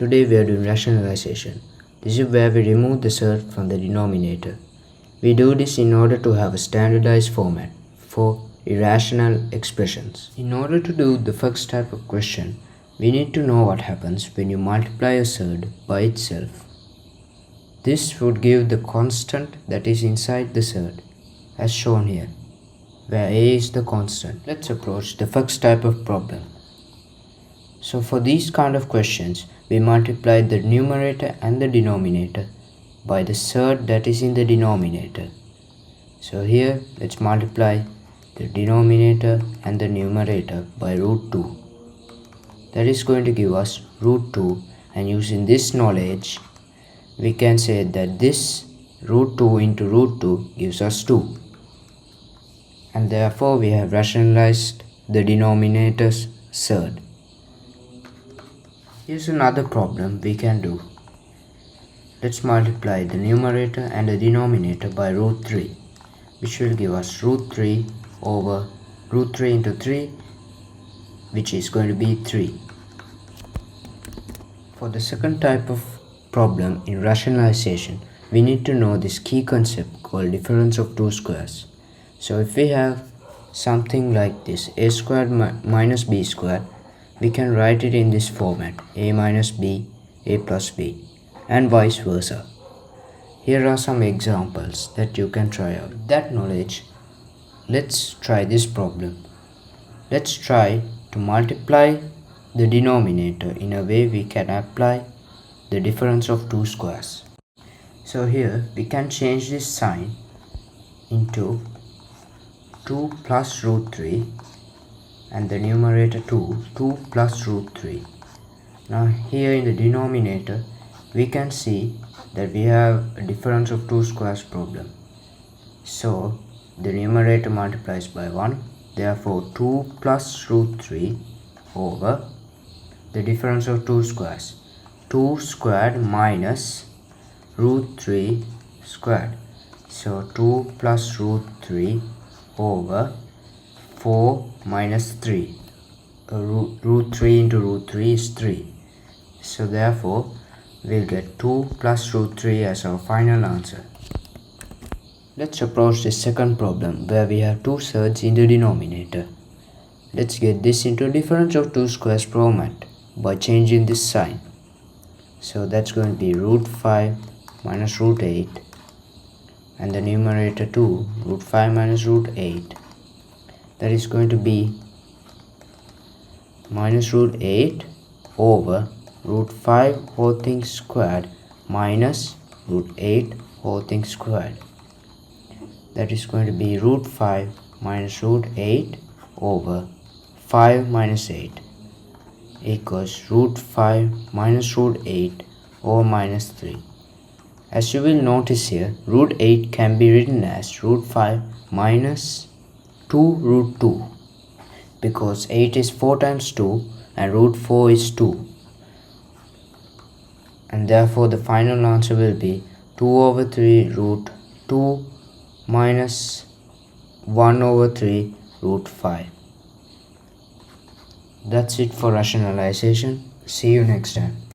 Today we are doing rationalization. This is where we remove the surd from the denominator. We do this in order to have a standardized format for irrational expressions. In order to do the first type of question, we need to know what happens when you multiply a surd by itself. This would give the constant that is inside the surd, as shown here, where a is the constant. Let's approach the first type of problem. So for these kind of questions, we multiply the numerator and the denominator by the surd that is in the denominator. So here, let's multiply the denominator and the numerator by root 2. That is going to give us root 2, and using this knowledge, we can say that this root 2 into root 2 gives us 2. And therefore, we have rationalized the denominator's surd. Here's another problem we can do. Let's multiply the numerator and the denominator by root 3, which will give us root 3 over root 3 into 3, which is going to be 3. For the second type of problem in rationalization, we need to know this key concept called difference of two squares. So if we have something like this, a squared minus b squared, we can write it in this format, a minus b, a plus b, and vice versa. Here are some examples that you can try out. With that knowledge, let's try this problem. Let's try to multiply the denominator in a way we can apply the difference of two squares. So here we can change this sign into 2 plus root 3 and the numerator 2 plus root 3. Now here in the denominator, we can see that we have a difference of two squares problem. So the numerator multiplies by 1, therefore 2 plus root 3 over the difference of two squares, 2 squared minus root 3 squared. So 2 plus root 3 over 4 minus 3. Root 3 into root 3 is 3. So therefore, we'll get 2 plus root 3 as our final answer. Let's approach the second problem where we have two surds in the denominator. Let's get this into a difference of two squares format by changing this sign. So that's going to be root 5 minus root 8 and the numerator 2, root 5 minus root 8. That is going to be minus root 8 over root 5 whole thing squared minus root 8 whole thing squared. That is going to be root 5 minus root 8 over 5 minus 8 equals root 5 minus root 8 over minus 3. As you will notice here, root 8 can be written as root 5 minus 2 root 2 because 8 is 4 times 2 and root 4 is 2, and therefore the final answer will be 2 over 3 root 2 minus 1 over 3 root 5. That's it for rationalization. See you next time.